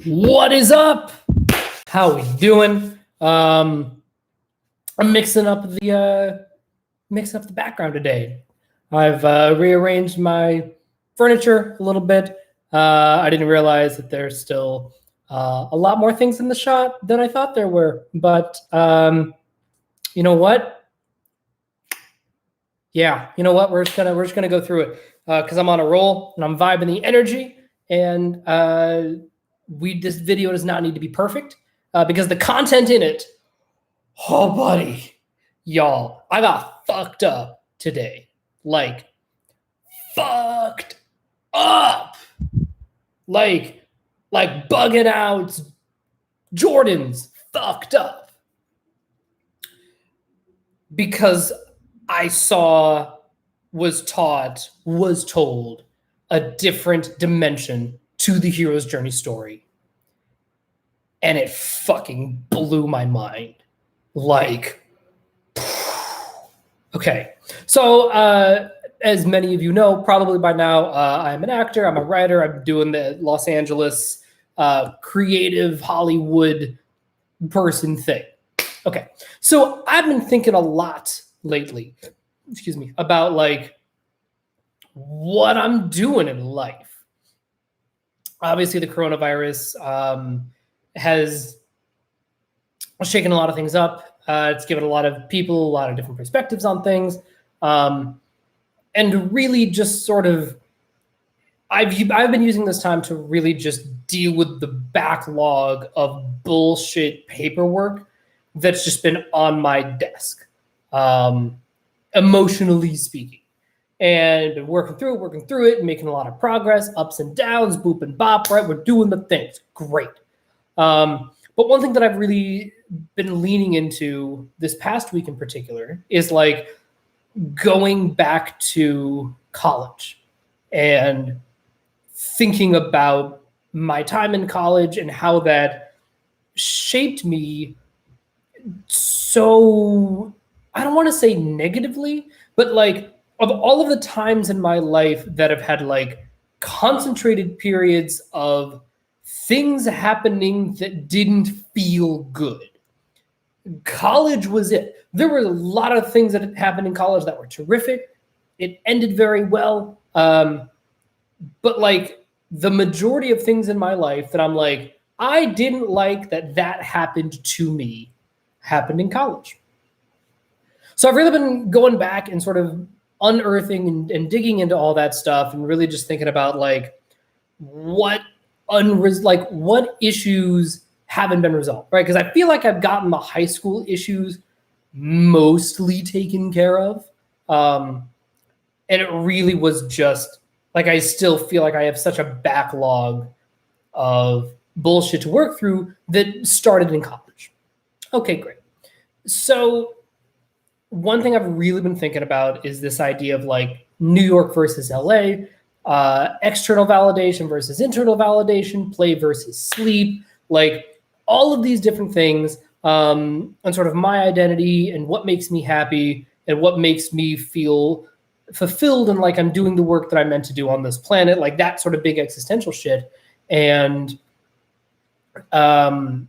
What is up? How we doing? I'm mixing up the background today. I've rearranged my furniture a little bit. I didn't realize that there's still a lot more things in the shot than I thought there were. But you know what? Yeah, you know what? We're just gonna go through it because I'm on a roll and I'm vibing the energy. And this video does not need to be perfect because the content in it. Oh, buddy, y'all, I got fucked up today. Like, fucked up. Like bugging out. Jordan's fucked up because I was told a different dimension to the hero's journey story. And it fucking blew my mind. Like, okay. So, as many of you know, probably by now, I'm an actor, I'm a writer, I'm doing the Los Angeles creative Hollywood person thing. Okay. So I've been thinking a lot lately, about like what I'm doing in life. Obviously, the coronavirus has shaken a lot of things up. It's given a lot of people a lot of different perspectives on things. And really just sort of, I've been using this time to really just deal with the backlog of bullshit paperwork that's just been on my desk, emotionally speaking. And working through it, making a lot of progress, ups and downs, boop and bop, right? We're doing the things. Great. But one thing that I've really been leaning into this past week in particular is like going back to college and thinking about my time in college and how that shaped me so, I don't want to say negatively, but like of all of the times in my life that have had like concentrated periods of things happening that didn't feel good, college was it. There were a lot of things that happened in college that were terrific. It ended very well. But like the majority of things in my life that I'm like, I didn't like that happened to me, happened in college. So I've really been going back and sort of unearthing and digging into all that stuff and really just thinking about like what issues haven't been resolved, right? Because I feel like I've gotten the high school issues mostly taken care of. And it really was just like, I still feel like I have such a backlog of bullshit to work through that started in college. Okay, great. So one thing I've really been thinking about is this idea of like New York versus LA, external validation versus internal validation, play versus sleep, like all of these different things, and sort of my identity and what makes me happy and what makes me feel fulfilled and like I'm doing the work that I'm meant to do on this planet, like that sort of big existential shit. And again,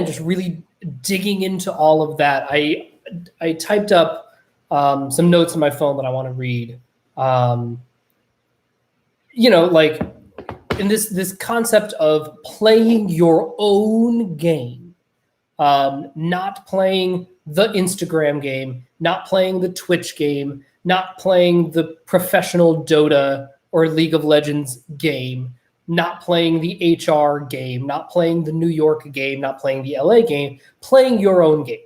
just really digging into all of that. I typed up some notes on my phone that I want to read. Like in this concept of playing your own game, not playing the Instagram game, not playing the Twitch game, not playing the professional Dota or League of Legends game, not playing the HR game, not playing the New York game, not playing the LA game, playing your own game.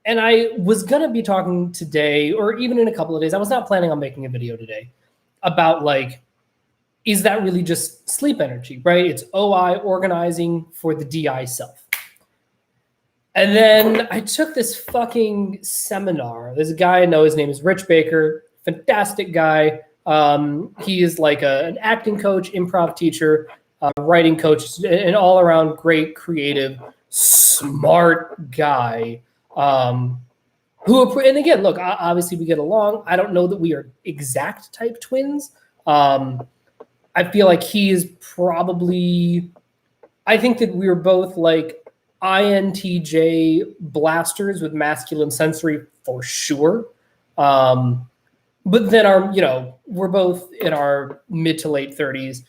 And I was going to be talking today, or even in a couple of days, I was not planning on making a video today, about like, is that really just sleep energy, right? It's OI organizing for the DI self. And then I took this fucking seminar. There's a guy I know, his name is Rich Baker, fantastic guy. He is like an acting coach, improv teacher, writing coach, an all-around great, creative, smart guy. And again, look, obviously we get along. I don't know that we are exact type twins. I feel like he is probably I think that we're both like INTJ blasters with masculine sensory for sure. But then we're both in our mid to late 30s.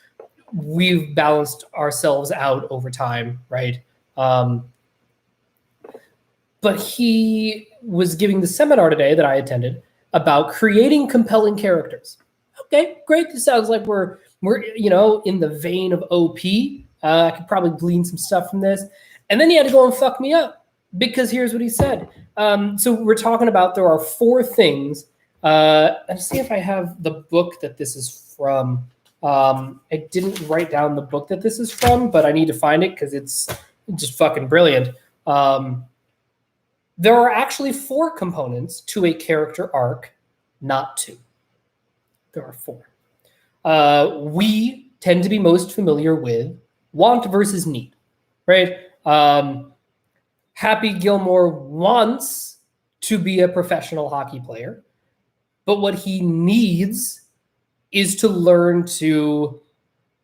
We've balanced ourselves out over time, right? But he was giving the seminar today that I attended about creating compelling characters. Okay, great. This sounds like we're in the vein of OP. I could probably glean some stuff from this. And then he had to go and fuck me up because here's what he said. So we're talking about there are 4 things. And see if I have the book that this is from. I didn't write down the book that this is from, but I need to find it because it's just fucking brilliant. There are actually 4 components to a character arc, not 2. There are 4. We tend to be most familiar with want versus need, right? Happy Gilmore wants to be a professional hockey player, but what he needs is to learn to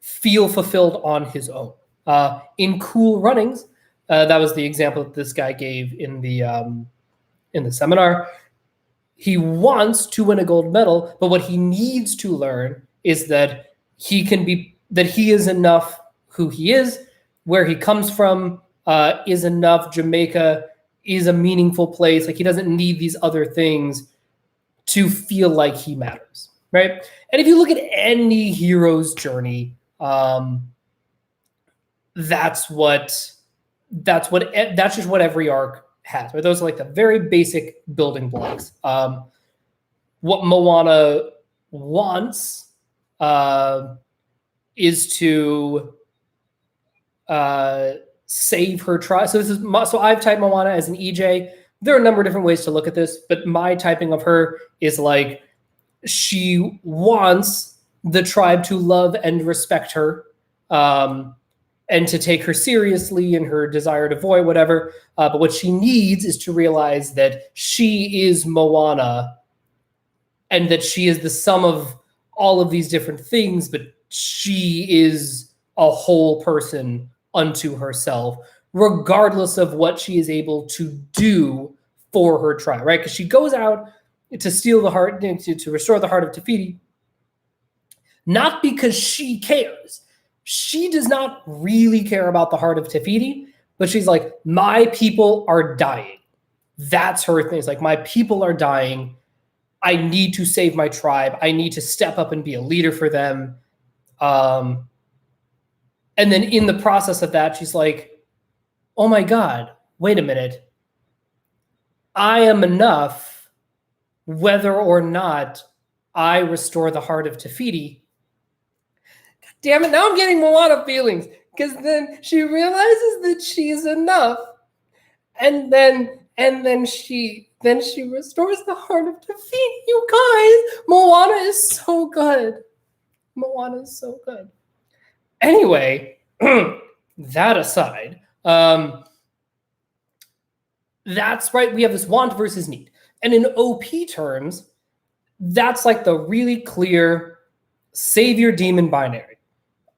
feel fulfilled on his own. In Cool Runnings, that was the example that this guy gave in the seminar. He wants to win a gold medal, but what he needs to learn is that he is enough who he is, where he comes from is enough. Jamaica is a meaningful place. Like he doesn't need these other things to feel like he matters, right? And if you look at any hero's journey, that's just what every arc has, right? Those are like the very basic building blocks. What Moana wants is to save her tribe. So I've typed Moana as an EJ. There are a number of different ways to look at this, but my typing of her is like she wants the tribe to love and respect her, and to take her seriously in her desire to void whatever. But what she needs is to realize that she is Moana and that she is the sum of all of these different things, but she is a whole person unto herself, regardless of what she is able to do for her tribe, right? Because she goes out to steal the heart, to restore the heart of Te Fiti, not because she cares. She does not really care about the heart of Te Fiti, but she's like, my people are dying. That's her thing. It's like, my people are dying. I need to save my tribe. I need to step up and be a leader for them. And then in the process of that, she's like, oh my God, wait a minute. I am enough whether or not I restore the heart of Te Fiti. God damn it, now I'm getting Moana feelings because then she realizes that she's enough, and then she restores the heart of Te Fiti. You guys, Moana is so good. Moana is so good. Anyway, that aside, that's right. We have this want versus need. And in OP terms, that's like the really clear savior demon binary.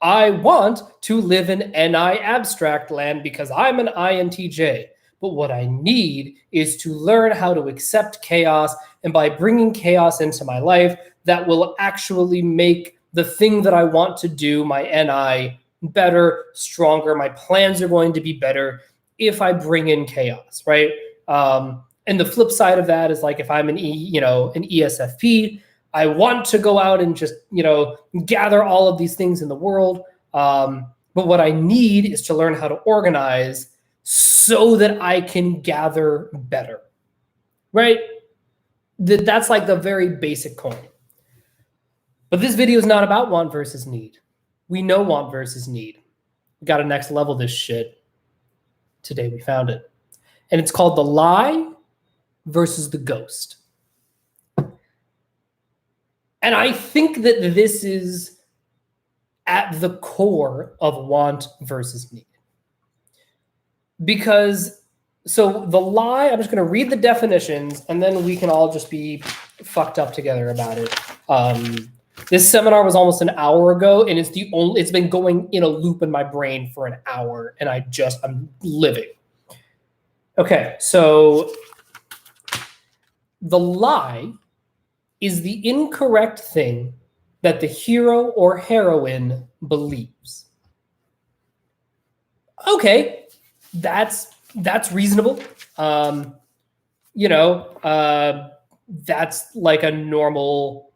I want to live in NI abstract land because I'm an INTJ. But what I need is to learn how to accept chaos. And by bringing chaos into my life, that will actually make the thing that I want to do, my NI, better, stronger. My plans are going to be better if I bring in chaos, right? And the flip side of that is like if I'm an ESFP, I want to go out and just, gather all of these things in the world. But what I need is to learn how to organize so that I can gather better, right? That's like the very basic coin. But this video is not about want versus need. We know want versus need. We got to next level this shit. Today we found it. And it's called the lie versus the ghost. And I think that this is at the core of want versus need. Because, so the lie, I'm just going to read the definitions and then we can all just be fucked up together about it. This seminar was almost an hour ago, and it's been going in a loop in my brain for an hour, and I'm living. Okay, so the lie is the incorrect thing that the hero or heroine believes. Okay, that's reasonable. That's like a normal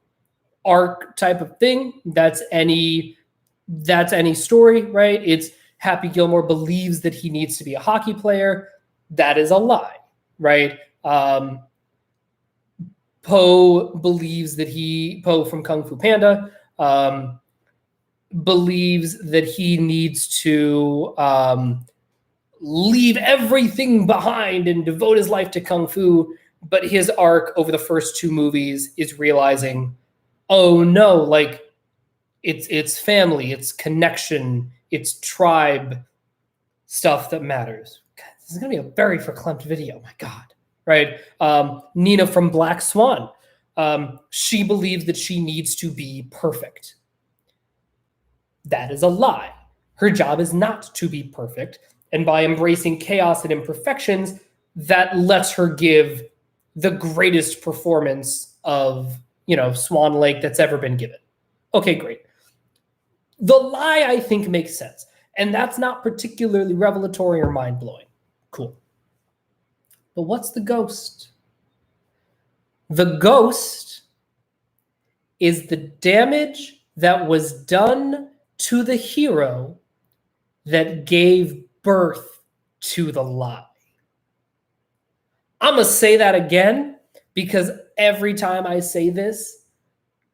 arc type of thing. That's any story, right? It's Happy Gilmore believes that he needs to be a hockey player. That is a lie, right? Poe believes that Poe from Kung Fu Panda believes that he needs to leave everything behind and devote his life to Kung Fu. But his arc over the first 2 movies is realizing, oh no, like it's family, it's connection, it's tribe stuff that matters. God, this is gonna be a very verklempt video. My God. Right? Nina from Black Swan. She believes that she needs to be perfect. That is a lie. Her job is not to be perfect. And by embracing chaos and imperfections, that lets her give the greatest performance of, Swan Lake that's ever been given. Okay, great. The lie, I think, makes sense. And that's not particularly revelatory or mind-blowing. Cool. But what's the ghost? The ghost is the damage that was done to the hero that gave birth to the lie. I'm going to say that again because every time I say this,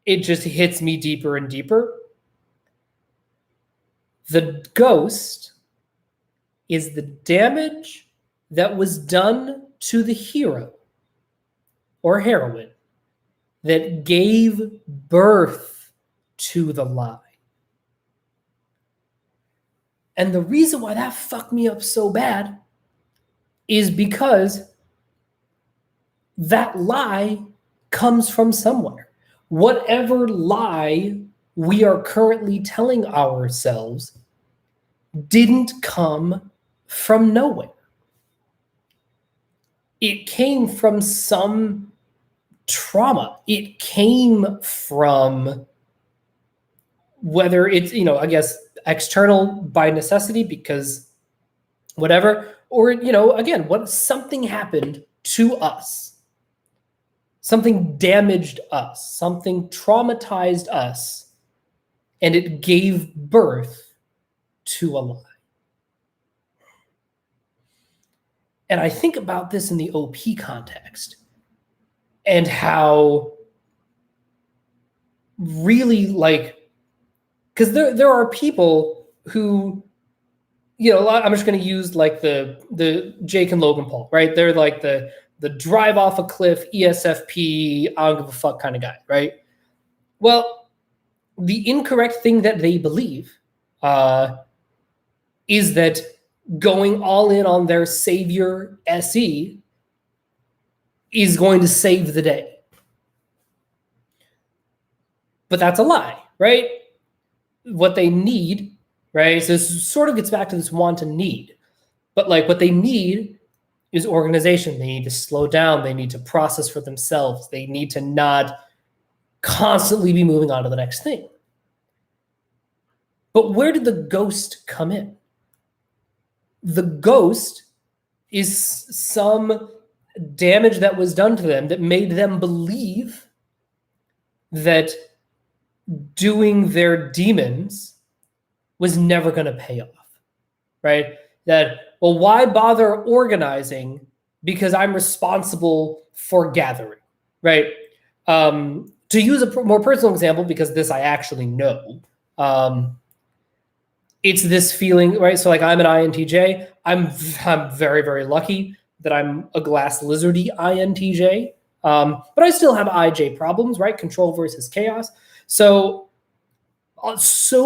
it just hits me deeper and deeper. The ghost is the damage that was done to the hero or heroine that gave birth to the lie. And the reason why that fucked me up so bad is because that lie comes from somewhere. Whatever lie we are currently telling ourselves didn't come from nowhere. It came from some trauma. It came from whether it's, I guess, external by necessity because whatever, or, again, something happened to us. Something damaged us. Something traumatized us. And it gave birth to a lie. And I think about this in the OP context and how really because there are people who, I'm just going to use like the Jake and Logan Paul, right? They're like the drive off a cliff, ESFP, I don't give a fuck kind of guy, right? Well, the incorrect thing that they believe is that going all in on their savior SE is going to save the day. But that's a lie, right? What they need, right? So this sort of gets back to this want and need. But what they need is organization. They need to slow down. They need to process for themselves. They need to not constantly be moving on to the next thing. But where did the ghost come in? The ghost is some damage that was done to them that made them believe that doing their demons was never going to pay off, right? That, well, why bother organizing because I'm responsible for gathering, right? To use a more personal example, because this I actually know, it's this feeling, right? So I'm an INTJ. I'm very, very lucky that I'm a glass lizardy INTJ. But I still have IJ problems, right? Control versus chaos. So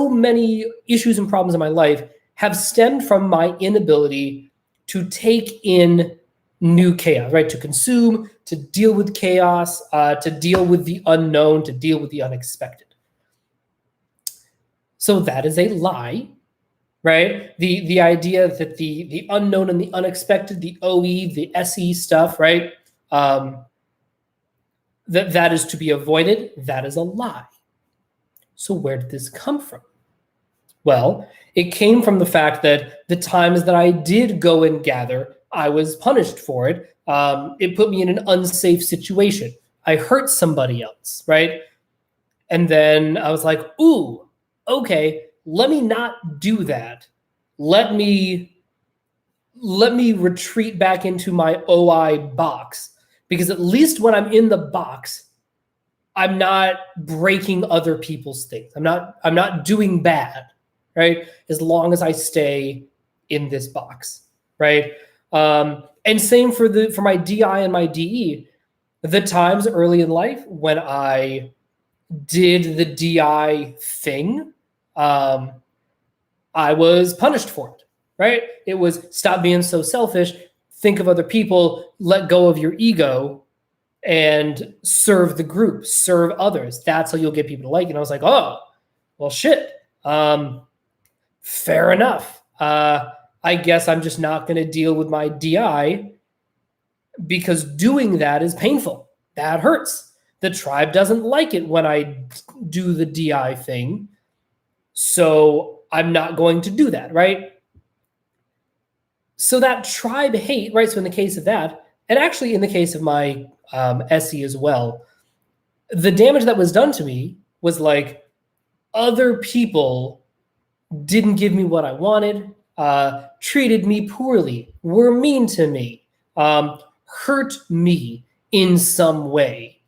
many issues and problems in my life have stemmed from my inability to take in new chaos, right? To consume, to deal with chaos, to deal with the unknown, to deal with the unexpected. So that is a lie, right? The idea that the unknown and the unexpected, the OE, the SE stuff, right? That is to be avoided. That is a lie. So where did this come from? Well, it came from the fact that the times that I did go and gather, I was punished for it. It put me in an unsafe situation. I hurt somebody else, right? And then I was like, ooh, okay, let me not do that. Let me retreat back into my OI box, because at least when I'm in the box, I'm not breaking other people's things. I'm not doing bad, right? As long as I stay in this box, right? And same for my DI and my DE. The times early in life when I did the DI thing, I was punished for it, right? It was stop being so selfish, think of other people, let go of your ego, and serve the group, serve others. That's how you'll get people to like you. And I was like, oh, well, shit. Fair enough. I guess I'm just not going to deal with my DI, because doing that is painful. That hurts. The tribe doesn't like it when I do the DI thing. So I'm not going to do that, right? So that tribe hate, right? So in the case of that, and actually in the case of my SE as well, the damage that was done to me was like other people didn't give me what I wanted, treated me poorly, were mean to me, hurt me in some way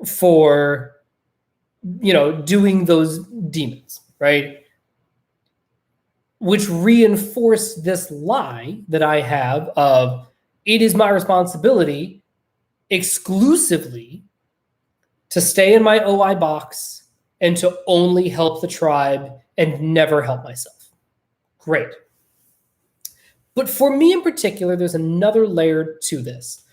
for, doing those demons, right? Which reinforced this lie that I have of it is my responsibility exclusively to stay in my OI box and to only help the tribe and never help myself. Great. But for me in particular, there's another layer to this.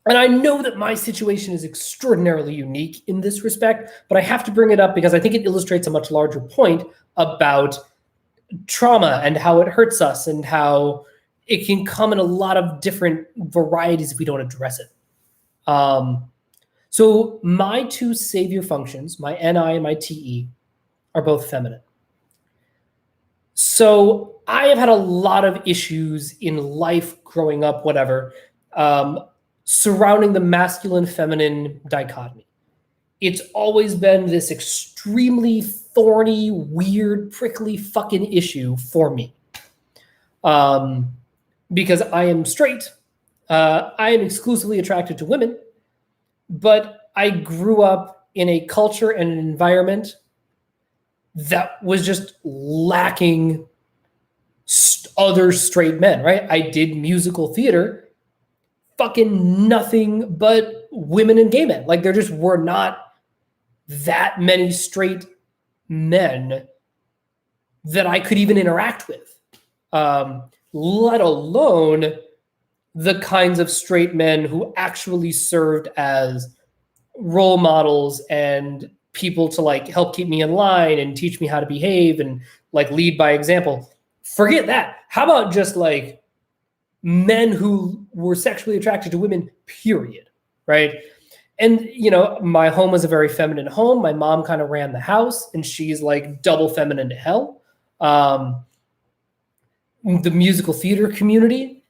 And I know that my situation is extraordinarily unique in this respect, but I have to bring it up because I think it illustrates a much larger point about trauma and how it hurts us and how it can come in a lot of different varieties if we don't address it. So my two savior functions, my NI and my TE, are both feminine. So I have had a lot of issues in life growing up, whatever, surrounding the masculine-feminine dichotomy. It's always been this extremely thorny, weird, prickly fucking issue for me. Because I am straight. I am exclusively attracted to women, but I grew up in a culture and an environment that was just lacking other straight men, right? I did musical theater, fucking nothing but women and gay men. Like there just were not that many straight men that I could even interact with, let alone the kinds of straight men who actually served as role models and people to like help keep me in line and teach me how to behave and like lead by example. Forget that. How about just like men who were sexually attracted to women, period, right? And, my home was a very feminine home. My mom kind of ran the house and she's like double feminine to hell. The musical theater community,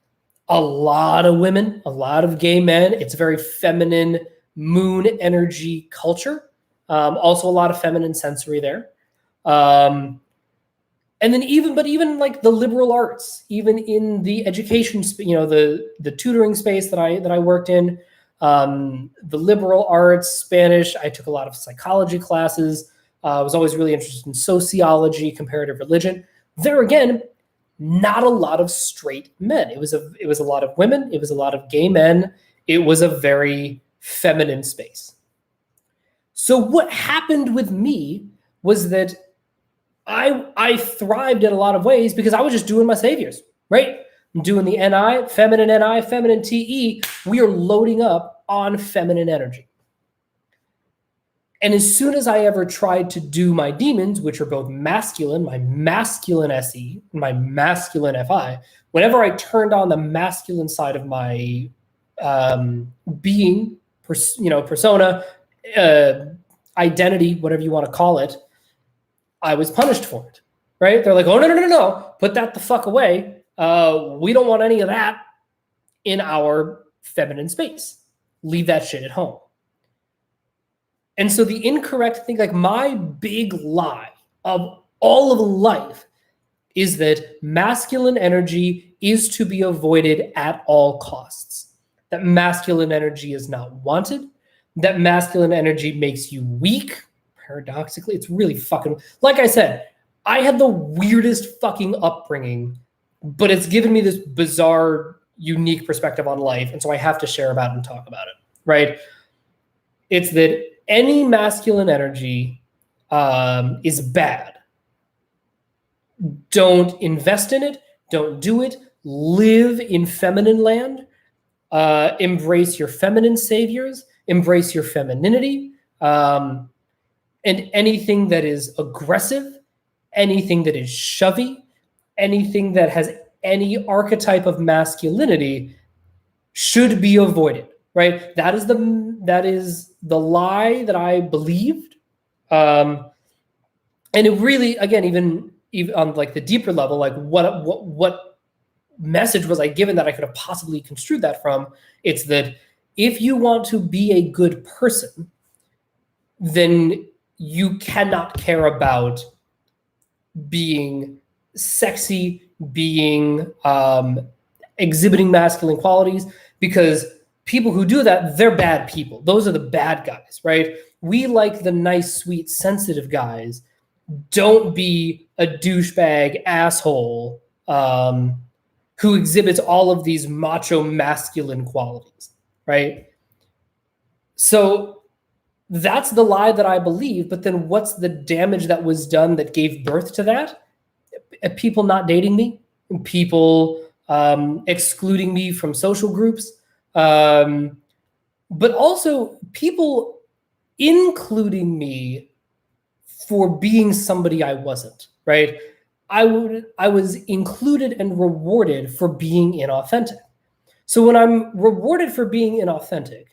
a lot of women, a lot of gay men. It's a very feminine moon energy culture. Also a lot of feminine sensory there. And then even like the liberal arts, even in the education, the tutoring space that I worked in, the liberal arts, Spanish, I took a lot of psychology classes. I was always really interested in sociology, comparative religion. There again, not a lot of straight men. It was a lot of women. It was a lot of gay men. It was a very feminine space. So what happened with me was that I thrived in a lot of ways because I was just doing my saviors, right? I'm doing the NI, feminine TE. We are loading up on feminine energy. And as soon as I ever tried to do my demons, which are both masculine, my masculine SE, and my masculine FI, whenever I turned on the masculine side of my being, persona, identity, whatever you want to call it, I was punished for it, right? They're like, oh, no, put that the fuck away. We don't want any of that in our feminine space. Leave that shit at home. And so the incorrect thing, like my big lie of all of life, is that masculine energy is to be avoided at all costs. That masculine energy is not wanted. That masculine energy makes you weak. Paradoxically, it's really fucking, like I said, I had the weirdest fucking upbringing, but it's given me this bizarre, unique perspective on life. And so I have to share about it and talk about it, right? It's that any masculine energy is bad. Don't invest in it. Don't do it. Live in feminine land. Embrace your feminine saviors. Embrace your femininity. And anything that is aggressive, anything that is shovey, anything that has any archetype of masculinity should be avoided, right? That is the lie that I believed. And it really, again, even on like the deeper level, like what message was I given that I could have possibly construed that from? It's that if you want to be a good person, then you cannot care about being sexy, being exhibiting masculine qualities, because people who do that, they're bad people. Those are the bad guys, right? We like the nice, sweet, sensitive guys. Don't be a douchebag asshole who exhibits all of these macho masculine qualities, right? So that's the lie that I believe. But then what's the damage that was done that gave birth to that? People not dating me, people excluding me from social groups, but also people including me for being somebody I wasn't, right? I was included and rewarded for being inauthentic. So when I'm rewarded for being inauthentic,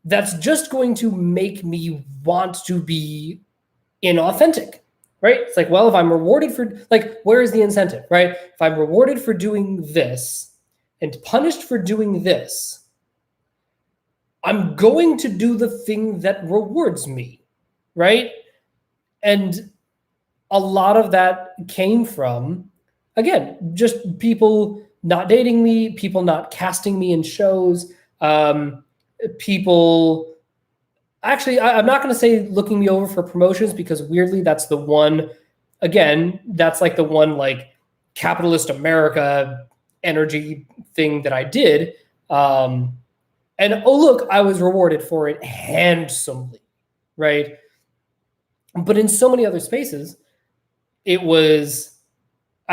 that's just going to make me want to be inauthentic, right? It's like, well, if I'm rewarded for, like, where is the incentive, right? If I'm rewarded for doing this and punished for doing this, I'm going to do the thing that rewards me, right? And a lot of that came from, again, just people not dating me, people not casting me in shows, people, actually, I'm not going to say looking me over for promotions, because weirdly, that's the one, again, that's like the one like capitalist America energy thing that I did. And oh, look, I was rewarded for it handsomely, right? But in so many other spaces, I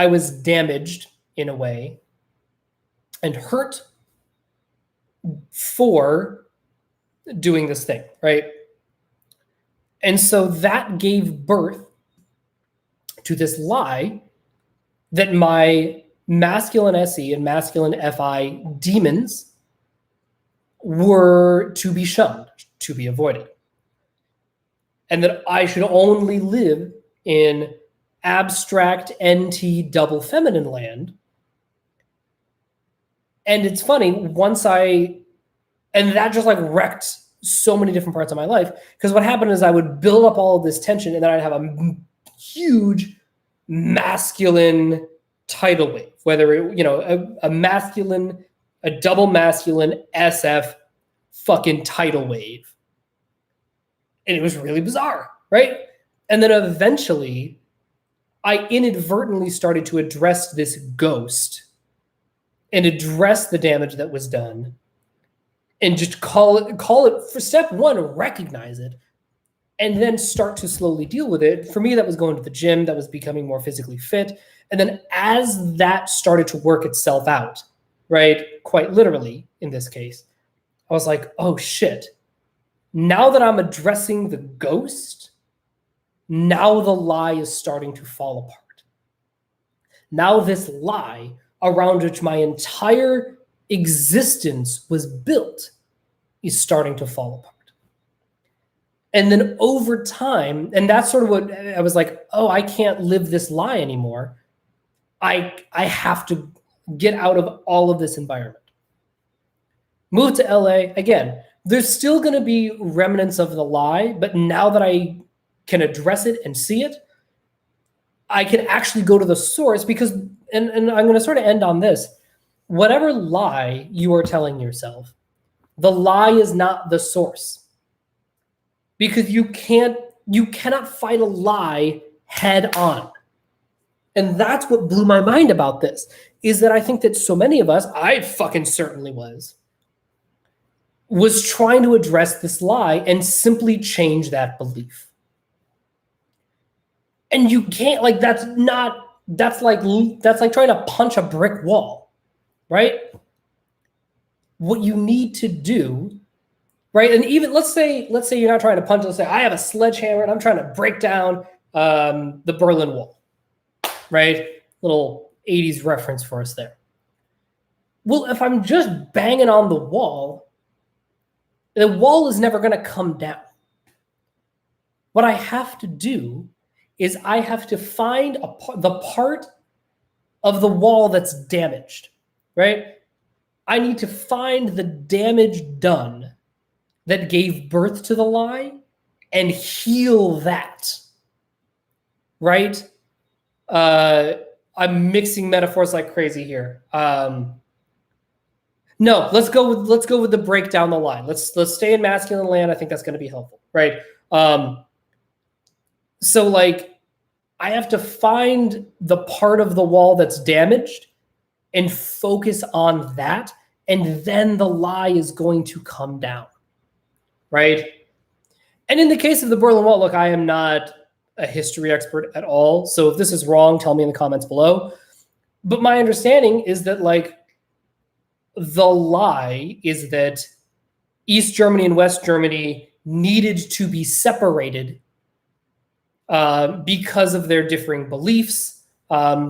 was damaged in a way and hurt for doing this thing, right? And so that gave birth to this lie that my masculine SE and masculine FI demons were to be shunned, to be avoided. And that I should only live in abstract NT double feminine land. And it's funny, and that just like wrecked so many different parts of my life, because what happened is I would build up all of this tension, and then I'd have a huge masculine tidal wave, whether it, a double masculine SF fucking tidal wave. And it was really bizarre, right? And then eventually I inadvertently started to address this ghost and address the damage that was done, and just call it for step one, recognize it, and then start to slowly deal with it. For me, that was going to the gym, that was becoming more physically fit. And then as that started to work itself out, right, quite literally in this case, I was like, oh shit, Now that I'm addressing the ghost, now the lie is starting to fall apart. Now this lie around which my entire existence was built is starting to fall apart. And then over time, and that's sort of what I was like, oh, I can't live this lie anymore. I have to get out of all of this environment. Move to LA. Again, there's still going to be remnants of the lie, but now that I can address it and see it, I can actually go to the source because, and I'm going to sort of end on this. Whatever lie you are telling yourself, the lie is not the source. Because you cannot fight a lie head on. And that's what blew my mind about this, is that I think that so many of us, I fucking certainly was trying to address this lie and simply change that belief. And you can't, like, that's like trying to punch a brick wall, right? What you need to do, right? And even let's say you're not trying to punch, let's say I have a sledgehammer and I'm trying to break down the Berlin Wall, right? Little 80s reference for us there. Well, if I'm just banging on the wall is never going to come down. What I have to do is I have to find the part of the wall that's damaged, right? I need to find the damage done that gave birth to the lie and heal that, right? I'm mixing metaphors like crazy here. No, let's go with the break down the line. Let's stay in masculine land. I think that's going to be helpful, right? So like I have to find the part of the wall that's damaged and focus on that, and then the lie is going to come down, right? And in the case of the Berlin Wall, look, I am not a history expert at all. So if this is wrong, tell me in the comments below. But my understanding is that like the lie is that East Germany and West Germany needed to be separated because of their differing beliefs,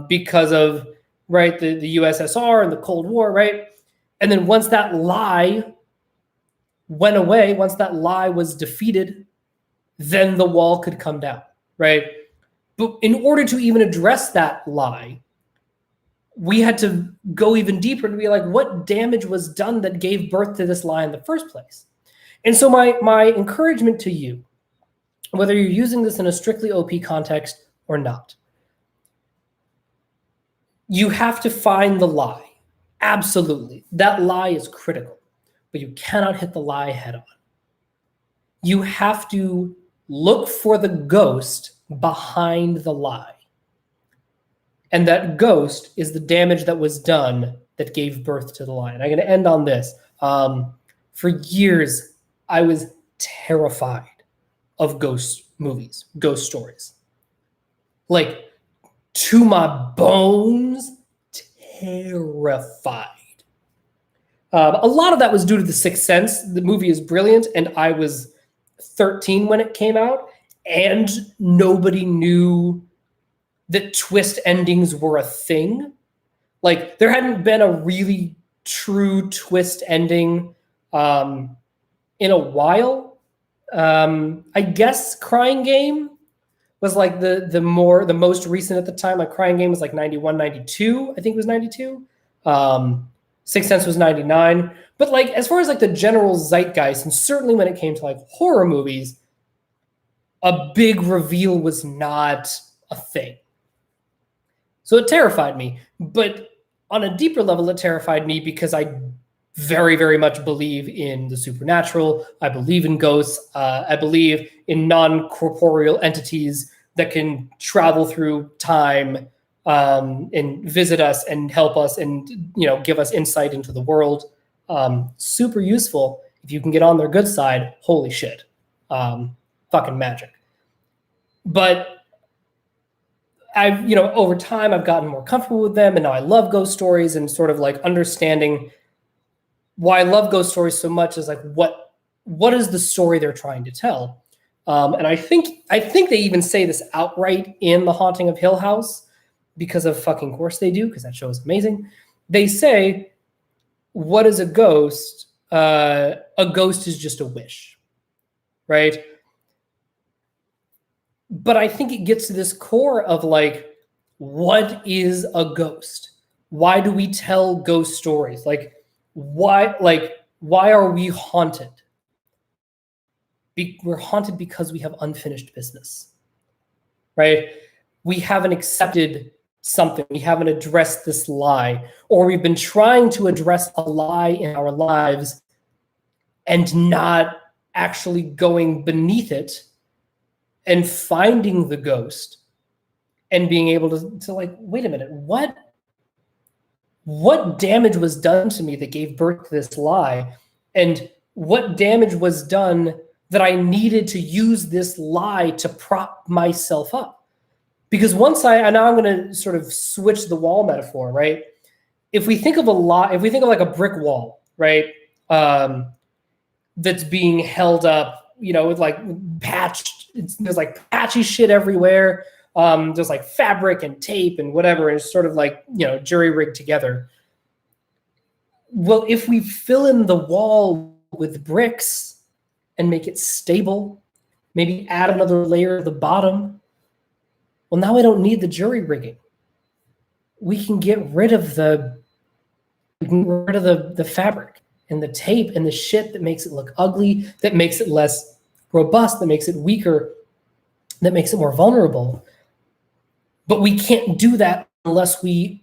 because of, right, the USSR and the Cold War, right? And then once that lie went away, once that lie was defeated, then the wall could come down, right? But in order to even address that lie, we had to go even deeper to be like, what damage was done that gave birth to this lie in the first place? And so my encouragement to you, whether you're using this in a strictly OP context or not, you have to find the lie. Absolutely. That lie is critical, but you cannot hit the lie head on. You have to look for the ghost behind the lie. And that ghost is the damage that was done that gave birth to the lie. And I'm going to end on this. For years, I was terrified of ghost movies, ghost stories. Like, to my bones, terrified. A lot of that was due to The Sixth Sense. The movie is brilliant, and I was 13 when it came out, and nobody knew that twist endings were a thing. Like, there hadn't been a really true twist ending in a while. I guess Crying Game was like the most recent at the time. Like Crying Game was like 91, 92. I think it was 92. Sixth Sense was 99. But like as far as like the general zeitgeist, and certainly when it came to like horror movies, a big reveal was not a thing. So it terrified me. But on a deeper level, it terrified me because I very, very much believe in the supernatural. I believe in ghosts. I believe in non-corporeal entities that can travel through time and visit us and help us and, you know, give us insight into the world. Super useful. If you can get on their good side, holy shit. Fucking magic. But I've, you know, over time, I've gotten more comfortable with them, and now I love ghost stories, and sort of like understanding why I love ghost stories so much is like what is the story they're trying to tell? And I think they even say this outright in The Haunting of Hill House, because of fucking course they do, because that show is amazing. They say, what is a ghost? A ghost is just a wish, right? But I think it gets to this core of like, what is a ghost? Why do we tell ghost stories? Why are we haunted? We're haunted because we have unfinished business, right? We haven't accepted something. We haven't addressed this lie, or we've been trying to address a lie in our lives and not actually going beneath it and finding the ghost and being able to like, wait a minute, what damage was done to me that gave birth to this lie? And what damage was done that I needed to use this lie to prop myself up? Because now I'm going to sort of switch the wall metaphor, right? If we think of like a brick wall, right? That's being held up, with like patched, there's like patchy shit everywhere. There's like fabric and tape and whatever, and it's sort of like, jury rigged together. Well, if we fill in the wall with bricks and make it stable, maybe add another layer at the bottom, well, now I don't need the jury rigging. We can get rid of the fabric and the tape and the shit that makes it look ugly, that makes it less robust, that makes it weaker, that makes it more vulnerable. But we can't do that unless we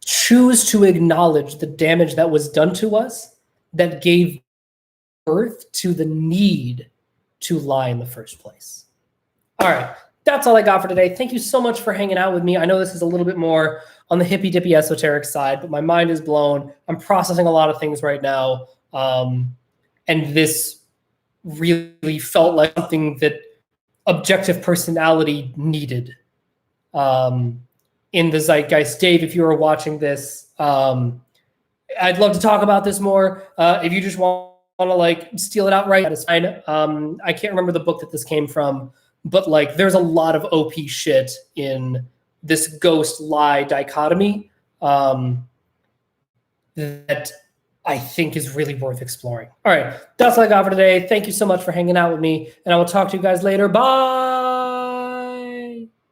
choose to acknowledge the damage that was done to us that gave birth to the need to lie in the first place. All right, that's all I got for today. Thank you so much for hanging out with me. I know this is a little bit more on the hippy dippy esoteric side, but my mind is blown. I'm processing a lot of things right now. And this really felt like something that objective personality needed in the zeitgeist. Dave, if you are watching this, I'd love to talk about this more. If you just want to like steal it outright, that is fine. I can't remember the book that this came from, but like there's a lot of OP shit in this ghost lie dichotomy that I think is really worth exploring. All right, that's all I got for today. Thank you so much for hanging out with me, and I will talk to you guys later. Bye.